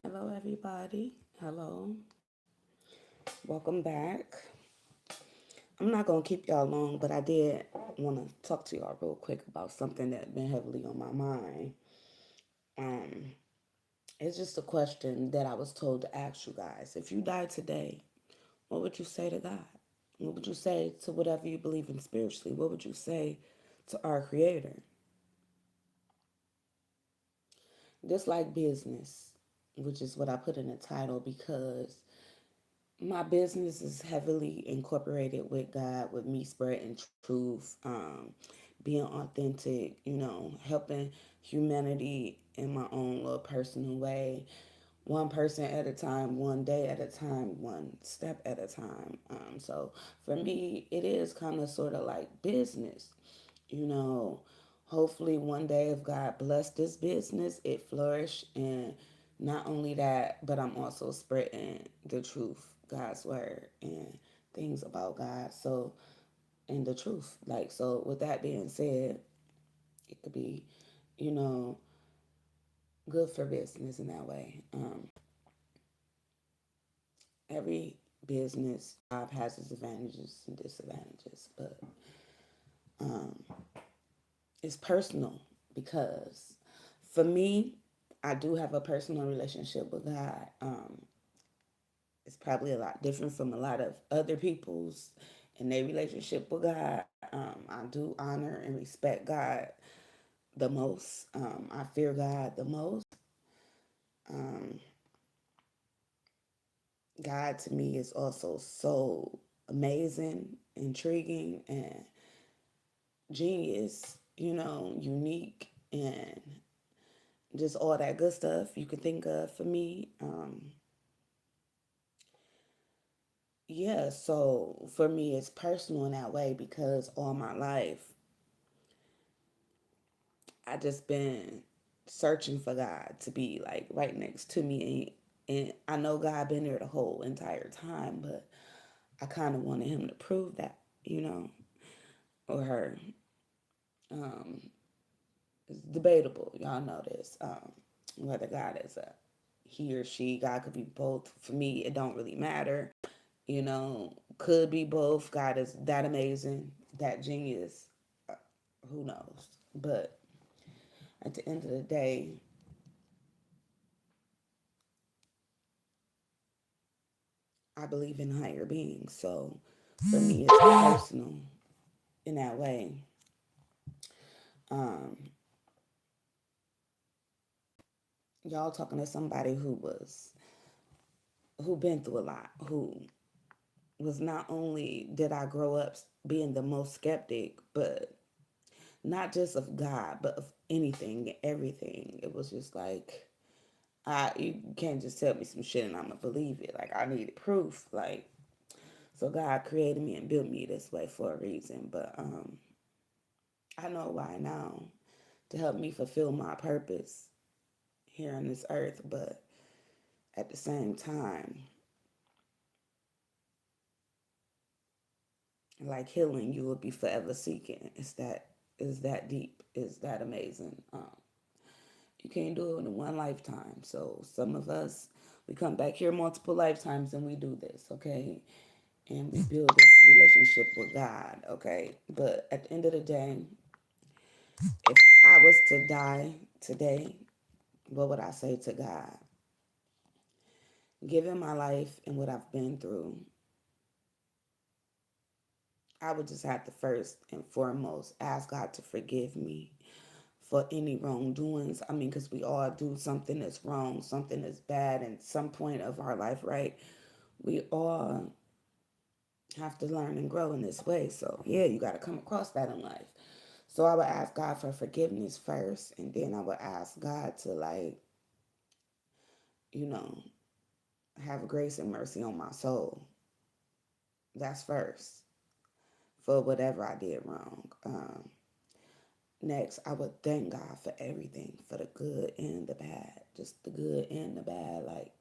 Hello, everybody. Hello. Welcome back. I'm not going to keep y'all long, but I did want to talk to y'all real quick about something that's been heavily on my mind. Um, it's just a question that I was told to ask you guys. If you died today, what would you say to God? What would you say to whatever you believe in spiritually? What would you say to our Creator? Just like business, which is what I put in the title because my business is heavily incorporated with God, with me spreading truth, being authentic, helping humanity in my own little personal way, one person at a time, one day at a time, one step at a time. So for me, it is kind of sort of like business, you know. Hopefully, one day, if God bless this business, it flourish, and not only that, but I'm also spreading the truth, God's word, and things about God. So, and the truth, like so. With that being said, it could be, you know, good for business in that way. Every business job has its advantages and disadvantages, but um, it's personal because for me, I do have a personal relationship with God. It's probably a lot different from a lot of other people's in their relationship with God. I do honor and respect God the most. I fear God the most. Um, God to me is also so amazing, intriguing, and genius, unique, and just all that good stuff you could think of for me. Yeah, so for me, it's personal in that way because all my life, I just been searching for God to be like right next to me. And I know God been there the whole entire time, but I kind of wanted him to prove that, or her. Um, it's debatable. Y'all know this. Whether God is a he or she, God could be both. For me, it don't really matter. Could be both. God is that amazing, that genius. Uh, who knows? But at the end of the day, I believe in higher beings. So for me, it's personal in that way. Um, y'all talking to somebody who been through a lot, who was not only did I grow up being the most skeptic, but not just of God, but of anything, everything. It was just like you can't just tell me some shit and I'm gonna believe it. Like I needed proof. Like so God created me and built me this way for a reason. But I know why now to help me fulfill my purpose here on this earth. But at the same time, like healing, you will be forever seeking. It's that deep. It's that amazing. You can't do it in one lifetime. So some of us we come back here multiple lifetimes and we do this, okay? And we build this relationship with God, okay? But at the end of the day, if I was to die today, what would I say to God? Given my life and what I've been through, I would just have to first and foremost ask God to forgive me for any wrongdoings. I mean, because we all do something that's wrong, something that's bad at some point of our life, right? We all have to learn and grow in this way. So, yeah, you got to come across that in life. So, I would ask God for forgiveness first, and then I would ask God to, like, you know, have grace and mercy on my soul. That's first for whatever I did wrong. Next, I would thank God for everything, for the good and the bad, just the good and the bad, like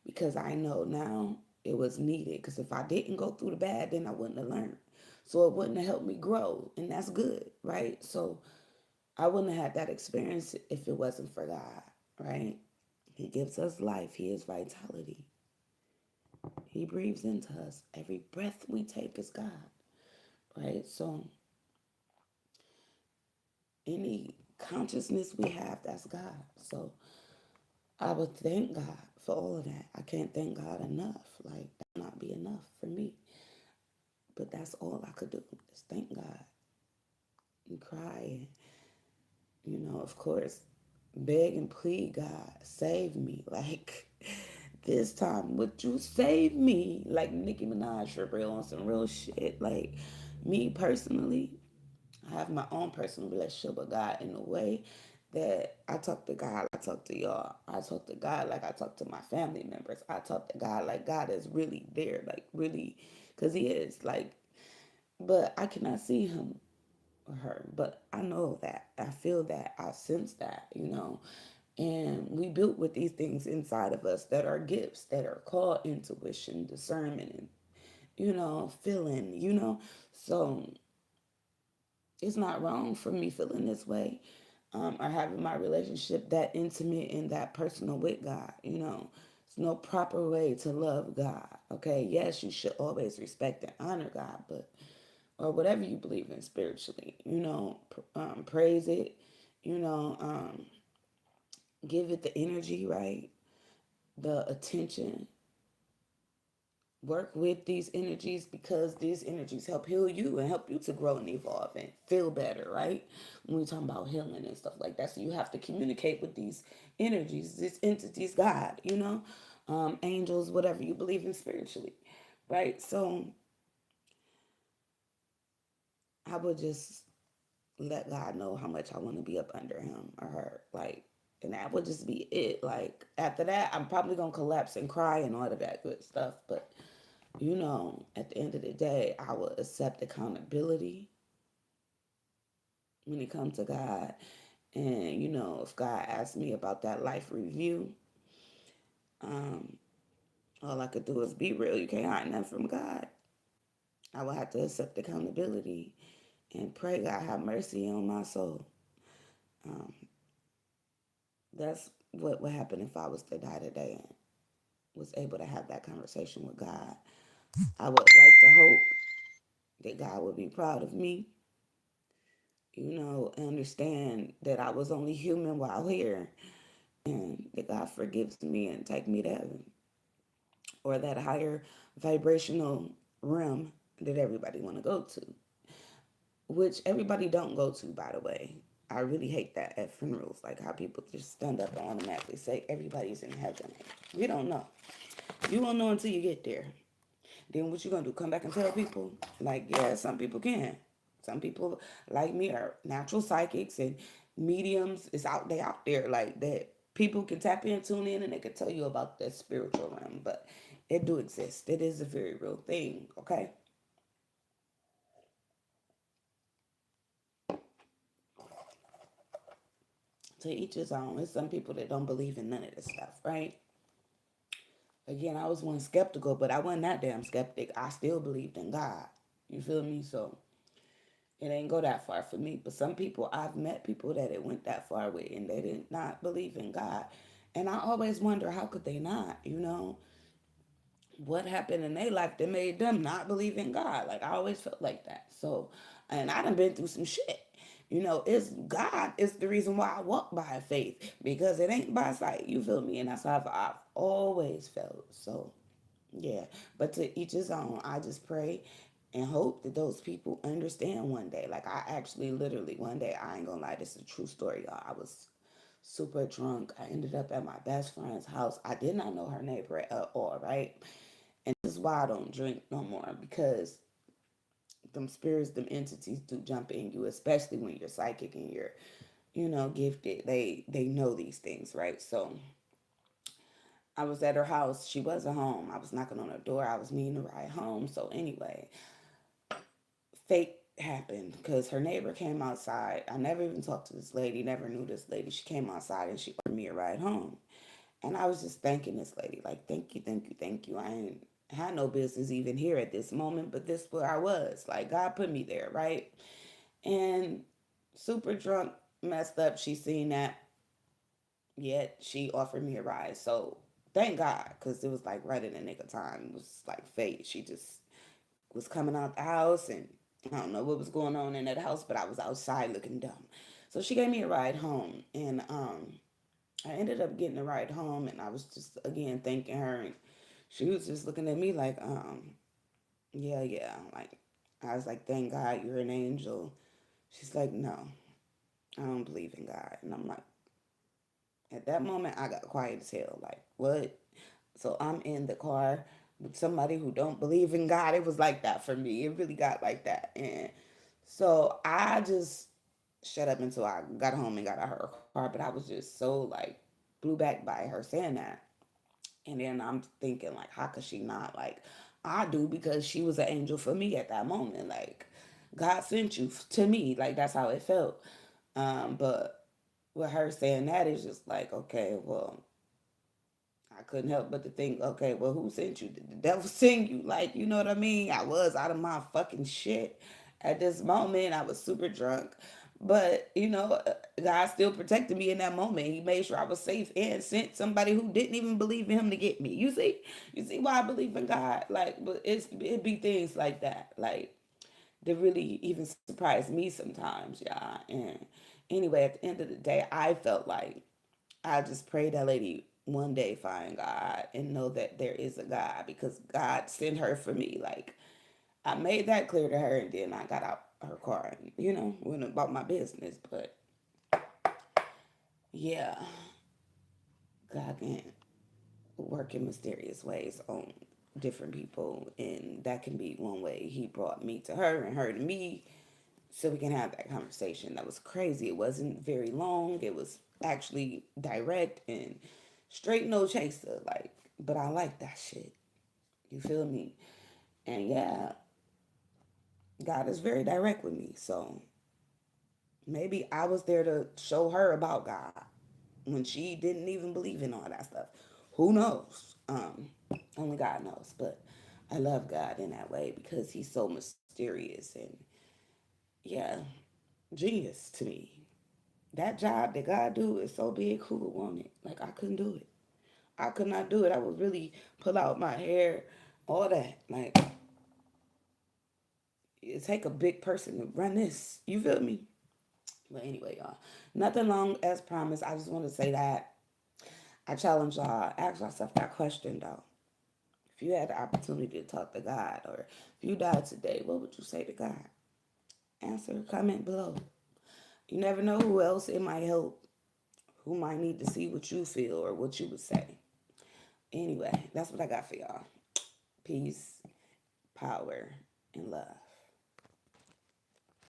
because I know now it was needed. Because if I didn't go through the bad, then I wouldn't have learned, so it wouldn't have helped me grow, and that's good, right? So I wouldn't have had that experience if it wasn't for God, right? He gives us life. He is vitality. He breathes into us. Every breath we take is God, right? So any consciousness we have, that's God. So I would thank God for all of that. I can't thank God enough. Like, that would not be enough for me. But that's all I could do is thank God and cry and, of course, beg and plead God, save me. Like, this time, would you save me? Like Nicki Minaj for real on some real shit. Like, me personally, I have my own personal relationship with God in a way that I talk to God, I talk to y'all. I talk to God like I talk to my family members. I talk to God like God is really there, like really, because He is. Like, but I cannot see Him or her. But I know that. I feel that. I sense that. And we built with these things inside of us that are gifts, that are called intuition, discernment, and, feeling. So it's not wrong for me feeling this way, or having my relationship that intimate and that personal with God. It's no proper way to love God. Okay, yes, you should always respect and honor God, but or whatever you believe in spiritually, praise it, you know, um, give it the energy, right? The attention, work with these energies because these energies help heal you and help you to grow and evolve and feel better, right? When we talk about healing and stuff like that, so you have to communicate with these energies, these entities, God, angels, whatever you believe in spiritually, right? So I would just let God know how much I want to be up under him or her, like, and that would just be it. Like, after that, I'm probably gonna collapse and cry and all of that good stuff, but at the end of the day, I will accept accountability when it comes to God. And, if God asks me about that life review, um, all I could do is be real. You can't hide nothing from God. I will have to accept accountability and pray God have mercy on my soul. Um, that's what would happen if I was to die today and was able to have that conversation with God. I would like to hope that God would be proud of me, understand that I was only human while here, and that God forgives me and take me to heaven or that higher vibrational realm that everybody want to go to, which everybody don't go to, by the way. I really hate that at funerals, like how people just stand up and automatically say everybody's in heaven. We don't know. You won't know until you get there. Then what you gonna do? Come back and tell people? Like, yeah, some people can. Some people like me are natural psychics and mediums. It's out they out there like that. People can tap in, tune in, and they can tell you about the spiritual realm. But it do exist. It is a very real thing. Okay. To each his own. There's some people that don't believe in none of this stuff, right? Again, I was one skeptical, but I wasn't that damn skeptic. I still believed in God. You feel me? So it ain't go that far for me. But some people, I've met people that it went that far with and they did not believe in God. And I always wonder, how could they not? What happened in their life that made them not believe in God? Like, I always felt like that. So, and I done been through some shit. It's God is the reason why I walk by faith, because it ain't by sight. You feel me? And that's how I've always felt. So, yeah, but to each his own. I just pray and hope that those people understand one day. Like, I actually, literally, one day, I ain't gonna lie, this is a true story, y'all. I was super drunk. I ended up at my best friend's house. I did not know her neighbor at all, right? And this is why I don't drink no more, because them spirits, them entities do jump in you, especially when you're psychic and you're, gifted. They know these things, right? So I was at her house. She wasn't home. I was knocking on her door. I was needing a ride home. So anyway, fate happened because her neighbor came outside. I never even talked to this lady, never knew this lady. She came outside and she offered me a ride home. And I was just thanking this lady, like, thank you, thank you, thank you. I ain't had no business even here at this moment, but this where I was. Like, God put me there, right? And super drunk, messed up. She seen that. Yet she offered me a ride. So thank God, because it was like right in the nick of time. It was like fate. She just was coming out the house, and I don't know what was going on in that house, but I was outside looking dumb. So she gave me a ride home, and I ended up getting a ride home, and I was just again thanking her, and she was just looking at me like, yeah, yeah. Like I was like, thank God you're an angel. She's like, no, I don't believe in God, and I'm like, at that moment, I got quiet as hell. Like, what? So I'm in the car with somebody who don't believe in God. It was like that for me. It really got like that. And so I just shut up until I got home and got out of her car. But I was just so like blew back by her saying that. And then I'm thinking like, how could she not? Like, I do because she was an angel for me at that moment. Like, God sent you to me. Like, that's how it felt. But with her saying that, it's just like, okay, well, I couldn't help but to think, okay, well, who sent you? Did the devil send you? Like, you know what I mean? I was out of my fucking shit at this moment. I was super drunk. But, God still protected me in that moment. He made sure I was safe and sent somebody who didn't even believe in him to get me. You see? You see why I believe in God? Like, but it be things like that. Like, that really even surprise me sometimes, y'all. And anyway, at the end of the day, I felt like I just pray that lady one day find God and know that there is a God because God sent her for me. Like I made that clear to her, and then I got out her car and went about my business. But yeah, God can work in mysterious ways on different people, and that can be one way. He brought me to her and her to me, so we can have that conversation. That was crazy. It wasn't very long. It was actually direct and straight, no chaser. Like, but I like that shit. You feel me? And yeah, God is very direct with me. So maybe I was there to show her about God when she didn't even believe in all that stuff. Who knows? Only God knows. But I love God in that way because he's so mysterious and yeah, genius to me. That job that God do is so big, who would want it? Like I couldn't do it. I could not do it. I would really pull out my hair, all that. Like it take a big person to run this. You feel me? But anyway, y'all, nothing long as promised. I just want to say that I challenge y'all. Ask yourself that question though. If you had the opportunity to talk to God, or if you died today, what would you say to God? Answer, comment below. You never know who else it might help, who might need to see what you feel or what you would say. Anyway, that's what I got for y'all. Peace, power, and love.